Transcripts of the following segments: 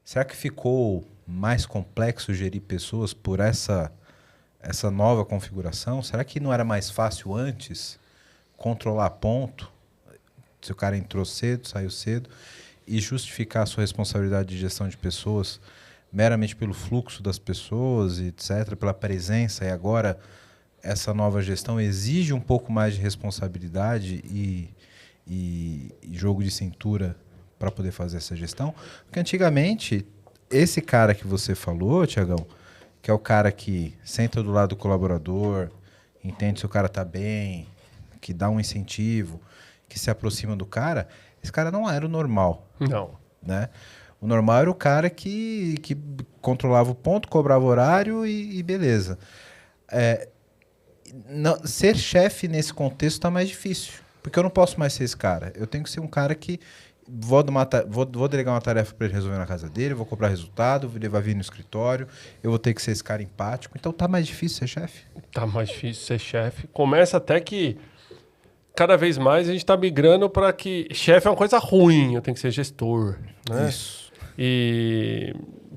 será que ficou mais complexo gerir pessoas por essa nova configuração? Será que não era mais fácil antes controlar ponto, se o cara entrou cedo, saiu cedo, e justificar a sua responsabilidade de gestão de pessoas meramente pelo fluxo das pessoas, etc., pela presença, e agora essa nova gestão exige um pouco mais de responsabilidade e jogo de cintura para poder fazer essa gestão? Porque antigamente, esse cara que você falou, Tiagão, que é o cara que senta do lado do colaborador, entende se o cara está bem, que dá um incentivo, que se aproxima do cara, esse cara não era o normal. Não. Né? O normal era o cara que controlava o ponto, cobrava horário e beleza. Ser chefe nesse contexto está mais difícil, porque eu não posso mais ser esse cara. Eu tenho que ser um cara que vou delegar uma tarefa para ele resolver na casa dele, vou cobrar resultado, ele vai vir no escritório, eu vou ter que ser esse cara empático. Então tá mais difícil ser chefe? Tá mais difícil ser chefe. Começa até que cada vez mais a gente tá migrando para que chefe é uma coisa ruim, eu tenho que ser gestor, né? Isso.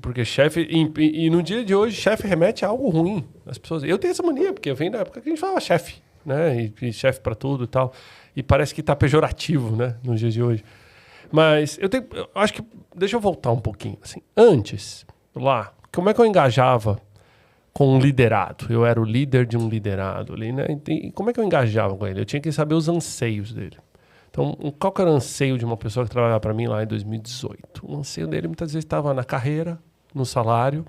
Porque chefe... E no dia de hoje, chefe remete a algo ruim. As pessoas... Eu tenho essa mania, porque eu venho da época que a gente falava chefe, né? E chefe para tudo e tal. E parece que tá pejorativo, né? Nos dias de hoje. Mas eu acho que... Deixa eu voltar um pouquinho. Assim, antes, lá, como é que eu engajava com um liderado? Eu era o líder de um liderado ali, né? E como é que eu engajava com ele? Eu tinha que saber os anseios dele. Então, qual que era o anseio de uma pessoa que trabalhava para mim lá em 2018? O anseio dele muitas vezes estava na carreira, no salário,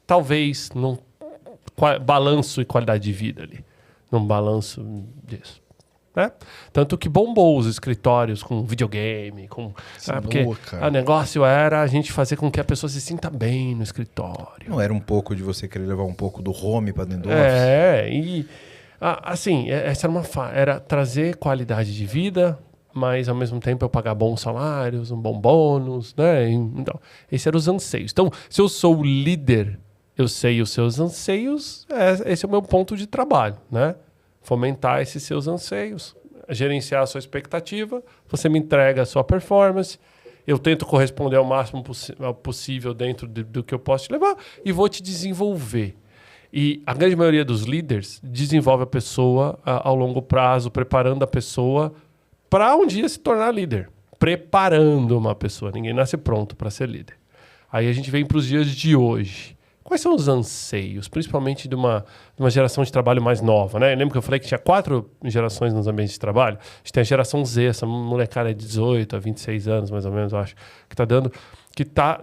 talvez num balanço e qualidade de vida ali. Num balanço disso. Né? Tanto que bombou os escritórios com videogame, porque o negócio era a gente fazer com que a pessoa se sinta bem no escritório. Não era um pouco de você querer levar um pouco do home para dentro do office? Assim, essa era trazer qualidade de vida, mas ao mesmo tempo eu pagar bons salários, um bom bônus, né? Então, esses eram os anseios. Então, se eu sou o líder, eu sei os seus anseios, esse é o meu ponto de trabalho, né? Fomentar esses seus anseios, gerenciar a sua expectativa, você me entrega a sua performance, eu tento corresponder ao máximo possível dentro do que eu posso te levar e vou te desenvolver. E a grande maioria dos líderes desenvolve a pessoa ao longo prazo, preparando a pessoa para um dia se tornar líder. Preparando uma pessoa. Ninguém nasce pronto para ser líder. Aí a gente vem para os dias de hoje. Quais são os anseios, principalmente de uma geração de trabalho mais nova, né? Lembra que eu falei que tinha 4 gerações nos ambientes de trabalho? A gente tem a geração Z, essa molecada de 18 a 26 anos, mais ou menos, eu acho, que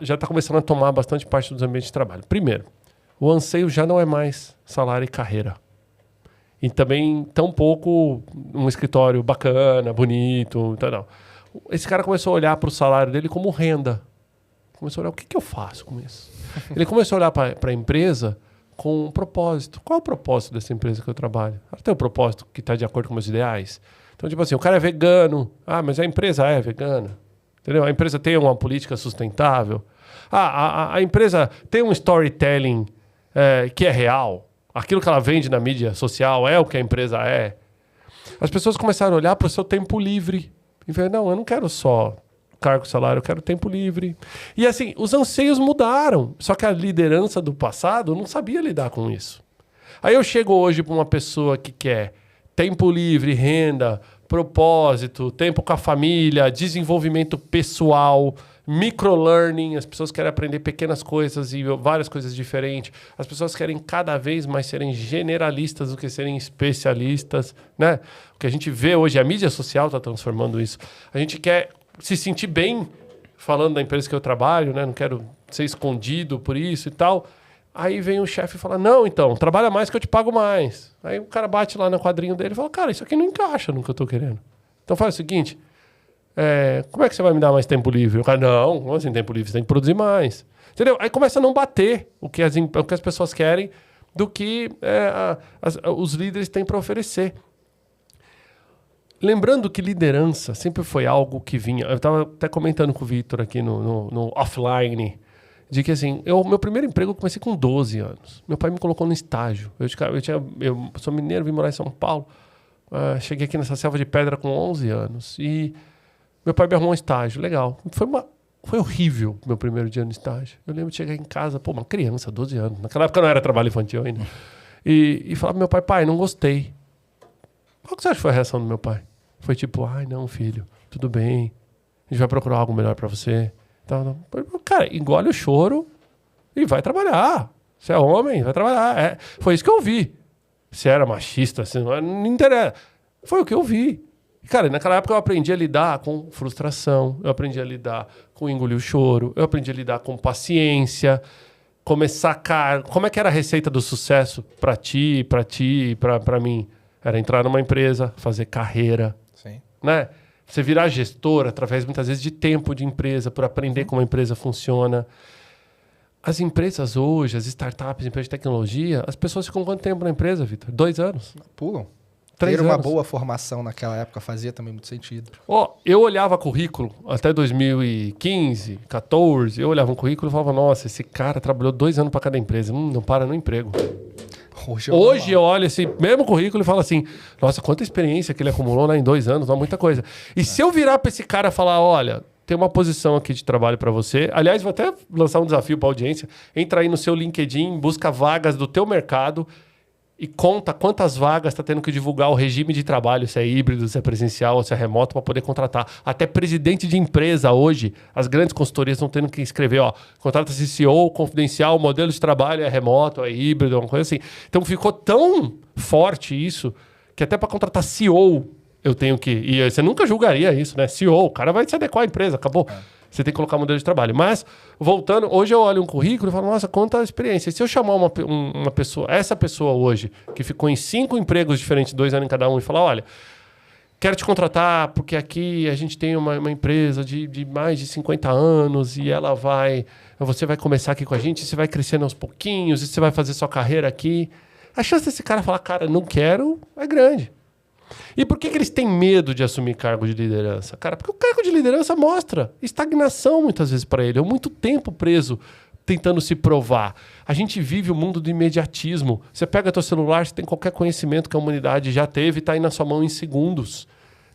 já está começando a tomar bastante parte dos ambientes de trabalho. Primeiro, o anseio já não é mais salário e carreira. E também, tampouco, um escritório bacana, bonito, então não. Esse cara começou a olhar para o salário dele como renda. Começou a olhar, o que eu faço com isso? Ele começou a olhar para a empresa com um propósito. Qual é o propósito dessa empresa que eu trabalho? Ela tem um propósito que está de acordo com meus ideais? Então, tipo assim, o cara é vegano. Ah, mas a empresa é vegana. Entendeu? A empresa tem uma política sustentável. A empresa tem um storytelling que é real. Aquilo que ela vende na mídia social é o que a empresa é. As pessoas começaram a olhar para o seu tempo livre. E ver, não, eu não quero só cargo, salário, eu quero tempo livre. E assim, os anseios mudaram. Só que a liderança do passado não sabia lidar com isso. Aí eu chego hoje para uma pessoa que quer tempo livre, renda, propósito, tempo com a família, desenvolvimento pessoal, microlearning. As pessoas querem aprender pequenas coisas e várias coisas diferentes. As pessoas querem cada vez mais serem generalistas do que serem especialistas, né? O que a gente vê hoje, a mídia social está transformando isso. A gente quer se sentir bem falando da empresa que eu trabalho, né? Não quero ser escondido por isso e tal. Aí vem o chefe e fala, não, então, trabalha mais que eu te pago mais. Aí o cara bate lá no quadrinho dele e fala, cara, isso aqui não encaixa no que eu tô querendo. Então faz o seguinte, como é que você vai me dar mais tempo livre? O cara, não, como assim tempo livre? Você tem que produzir mais. Entendeu? Aí começa a não bater o que as pessoas querem do que os líderes têm para oferecer. Lembrando que liderança sempre foi algo que vinha... Eu estava até comentando com o Vitor aqui no offline, de que assim, meu primeiro emprego eu comecei com 12 anos. Meu pai me colocou no estágio. Eu sou mineiro, vim morar em São Paulo. Cheguei aqui nessa selva de pedra com 11 anos. E meu pai me arrumou um estágio. Legal. Foi horrível meu primeiro dia no estágio. Eu lembro de chegar em casa, pô, uma criança, 12 anos. Naquela época não era trabalho infantil ainda. E falar pro meu pai, não gostei. Qual que você acha que foi a reação do meu pai? Foi tipo, ai, não, filho, tudo bem. A gente vai procurar algo melhor pra você. Então, cara, engole o choro e vai trabalhar. Você é homem, vai trabalhar. Foi isso que eu vi. Se era machista, se não interessa. Foi o que eu vi. Cara, naquela época eu aprendi a lidar com frustração, eu aprendi a lidar com engolir o choro, eu aprendi a lidar com paciência, começar a... Como é que era a receita do sucesso pra ti, pra mim? Era entrar numa empresa, fazer carreira, Sim. né? Você virar gestor através, muitas vezes, de tempo de empresa, por aprender como a empresa funciona. As empresas hoje, as startups, empresas de tecnologia, as pessoas ficam quanto tempo na empresa, Vitor? 2 anos? Pulam. 3 Ter uma anos. boa formação naquela época fazia também muito sentido. Eu olhava currículo até 2015, 14, eu olhava um currículo e falava, nossa, esse cara trabalhou 2 anos para cada empresa, não para no emprego. Hoje eu olho esse mesmo currículo e falo assim, nossa, quanta experiência que ele acumulou lá em 2 anos, não, muita coisa. E se eu virar para esse cara e falar, olha, tem uma posição aqui de trabalho para você, aliás, vou até lançar um desafio para a audiência, entra aí no seu LinkedIn, busca vagas do teu mercado e conta quantas vagas está tendo que divulgar o regime de trabalho, se é híbrido, se é presencial, se é remoto, para poder contratar. Até presidente de empresa hoje, as grandes consultorias estão tendo que escrever, contrata-se CEO, confidencial, modelo de trabalho é remoto, é híbrido, uma coisa assim. Então ficou tão forte isso, que até para contratar CEO eu tenho que... E você nunca julgaria isso, né? CEO, o cara vai se adequar à empresa, acabou. Você tem que colocar modelo de trabalho. Mas, voltando, hoje eu olho um currículo e falo, nossa, quanta experiência. E se eu chamar uma pessoa, essa pessoa hoje, que ficou em 5 empregos diferentes, 2 anos em cada um, e falar, olha, quero te contratar porque aqui a gente tem uma empresa de mais de 50 anos e você vai começar aqui com a gente, você vai crescendo aos pouquinhos e você vai fazer sua carreira aqui. A chance desse cara falar, cara, não quero, é grande. E por que eles têm medo de assumir cargo de liderança? Cara, porque o cargo de liderança mostra estagnação muitas vezes para ele. É muito tempo preso tentando se provar. A gente vive o mundo do imediatismo. Você pega teu celular, você tem qualquer conhecimento que a humanidade já teve e está aí na sua mão em segundos,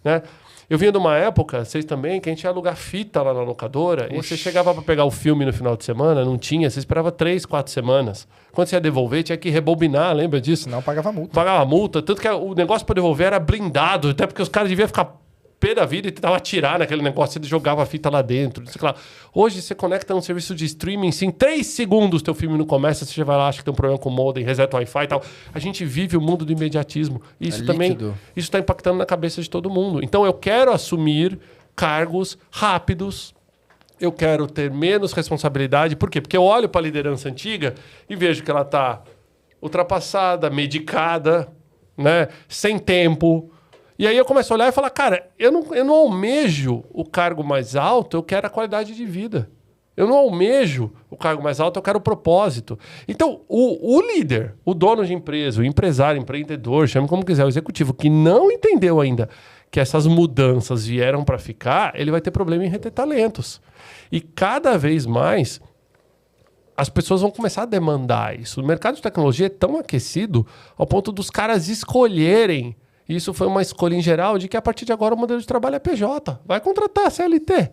né? Eu vinha de uma época, vocês também, que a gente ia alugar fita lá na locadora. Oxi. E você chegava para pegar o filme no final de semana, não tinha, você esperava 3, 4 semanas. Quando você ia devolver, tinha que rebobinar, lembra disso? Senão pagava multa. Pagava multa, tanto que o negócio para devolver era blindado, até porque os caras deviam ficar pé da vida e tentavam atirar naquele negócio, ele jogava a fita lá dentro. Sei lá. Hoje você conecta um serviço de streaming, em 3 segundos teu filme não começa, você já vai lá, acha que tem um problema com o modem, reseta o Wi-Fi e tal. A gente vive o mundo do imediatismo. Isso também, isso está impactando na cabeça de todo mundo. Então eu quero assumir cargos rápidos, eu quero ter menos responsabilidade. Por quê? Porque eu olho para a liderança antiga e vejo que ela está ultrapassada, medicada, né? Sem tempo. E aí eu começo a olhar e falar, cara, eu não almejo o cargo mais alto, eu quero a qualidade de vida. Eu não almejo o cargo mais alto, eu quero o propósito. Então, o líder, o dono de empresa, o empresário, empreendedor, chame como quiser, o executivo, que não entendeu ainda que essas mudanças vieram para ficar, ele vai ter problema em reter talentos. E cada vez mais as pessoas vão começar a demandar isso. O mercado de tecnologia é tão aquecido ao ponto dos caras escolherem. Isso foi uma escolha em geral de que a partir de agora o modelo de trabalho é PJ. Vai contratar CLT.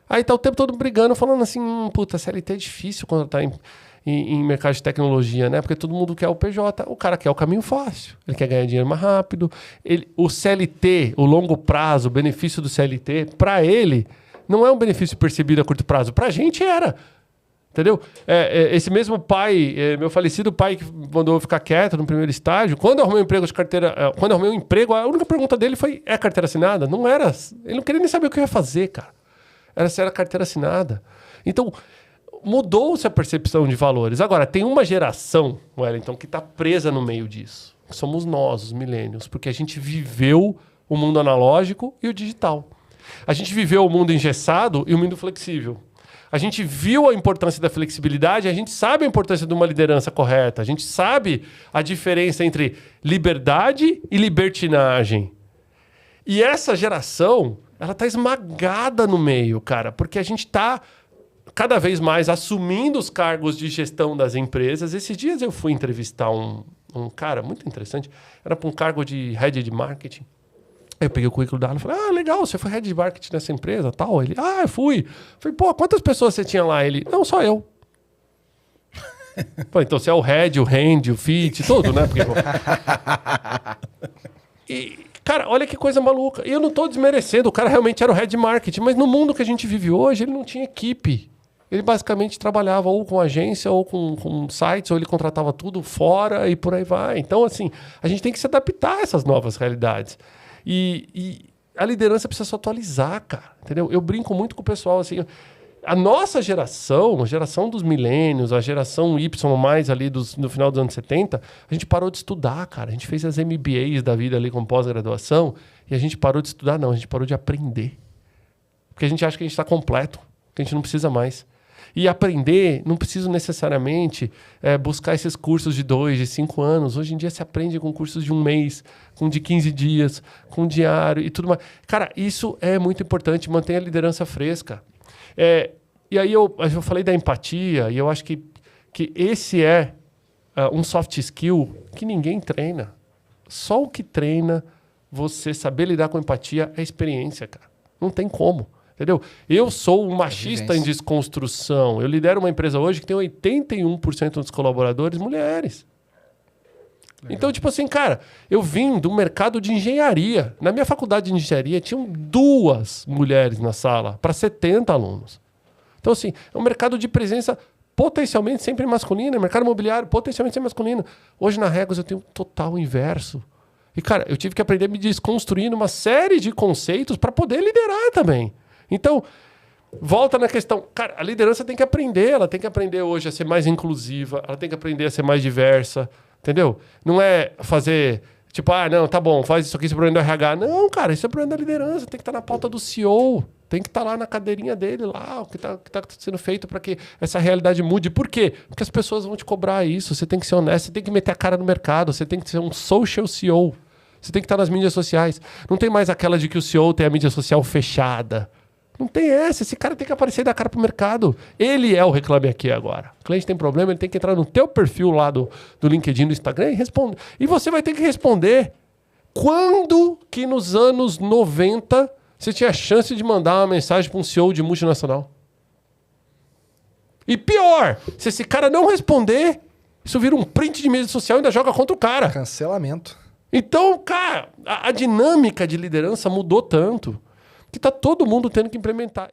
Aí tá o tempo todo brigando, falando assim, puta, CLT é difícil contratar em mercado de tecnologia, né? Porque todo mundo quer o PJ. O cara quer o caminho fácil. Ele quer ganhar dinheiro mais rápido. O CLT, o longo prazo, o benefício do CLT, para ele, não é um benefício percebido a curto prazo. Pra gente era. Entendeu? Esse mesmo pai, meu falecido pai que mandou eu ficar quieto no primeiro estágio, quando eu arrumei um emprego de carteira, quando eu arrumei um emprego, a única pergunta dele foi, é carteira assinada? Não era. Ele não queria nem saber o que eu ia fazer, cara. Era se era carteira assinada. Então, mudou-se a percepção de valores. Agora, tem uma geração, Wellington, que está presa no meio disso. Somos nós, os millennials, porque a gente viveu o mundo analógico e o digital. A gente viveu o mundo engessado e o mundo flexível. A gente viu a importância da flexibilidade, a gente sabe a importância de uma liderança correta, a gente sabe a diferença entre liberdade e libertinagem. E essa geração, ela tá esmagada no meio, cara, porque a gente tá cada vez mais assumindo os cargos de gestão das empresas. Esses dias eu fui entrevistar um cara muito interessante, era para um cargo de head de marketing. Aí eu peguei o currículo dela e falei, legal, você foi head de marketing nessa empresa, tal? Ele, eu fui. Falei, pô, quantas pessoas você tinha lá? Ele, não, só eu. Falei, então você é o head, o hand, o fit, tudo, né? Porque... E, cara, olha que coisa maluca. E eu não tô desmerecendo, o cara realmente era o head de marketing, mas no mundo que a gente vive hoje, ele não tinha equipe. Ele basicamente trabalhava ou com agência, ou com sites, ou ele contratava tudo fora e por aí vai. Então, assim, a gente tem que se adaptar a essas novas realidades. E a liderança precisa se atualizar, cara. Entendeu? Eu brinco muito com o pessoal, assim... A nossa geração, a geração dos milênios, a geração Y mais ali no final dos anos 70, a gente parou de estudar, cara. A gente fez as MBAs da vida ali com pós-graduação e a gente parou de estudar, não. A gente parou de aprender. Porque a gente acha que a gente está completo, que a gente não precisa mais. E aprender, não preciso necessariamente buscar esses cursos de 2, de 5 anos. Hoje em dia se aprende com cursos de 1 mês, com de 15 dias, com diário e tudo mais. Cara, isso é muito importante, manter a liderança fresca. E aí eu falei da empatia, e eu acho que esse é um soft skill que ninguém treina. Só o que treina você saber lidar com empatia é experiência, cara. Não tem como. Entendeu? Eu sou um machista em desconstrução. Eu lidero uma empresa hoje que tem 81% dos colaboradores mulheres. Legal. Então, tipo assim, cara, eu vim do mercado de engenharia. Na minha faculdade de engenharia, tinham 2 mulheres na sala para 70 alunos. Então, assim, é um mercado de presença potencialmente sempre masculina, mercado imobiliário potencialmente sempre masculino. Hoje, na Regus, eu tenho total inverso. E, cara, eu tive que aprender a me desconstruir numa série de conceitos para poder liderar também. Então, volta na questão. Cara, a liderança tem que aprender. Ela tem que aprender hoje a ser mais inclusiva. Ela tem que aprender a ser mais diversa. Entendeu? Não é fazer... Tipo, não, tá bom, faz isso aqui, esse problema do RH. Não, cara, isso é problema da liderança. Tem que estar na pauta do CEO. Tem que estar lá na cadeirinha dele, lá, o que tá sendo feito para que essa realidade mude. Por quê? Porque as pessoas vão te cobrar isso. Você tem que ser honesto, você tem que meter a cara no mercado. Você tem que ser um social CEO. Você tem que estar nas mídias sociais. Não tem mais aquela de que o CEO tem a mídia social fechada. Não tem essa. Esse cara tem que aparecer e dar cara pro mercado. Ele é o Reclame Aqui agora. O cliente tem problema, ele tem que entrar no teu perfil lá do LinkedIn, do Instagram e responder. E você vai ter que responder. Quando que nos anos 90 você tinha a chance de mandar uma mensagem para um CEO de multinacional? E pior, se esse cara não responder, isso vira um print de mídia social e ainda joga contra o cara. Cancelamento. Então, cara, a dinâmica de liderança mudou tanto que tá todo mundo tendo que implementar.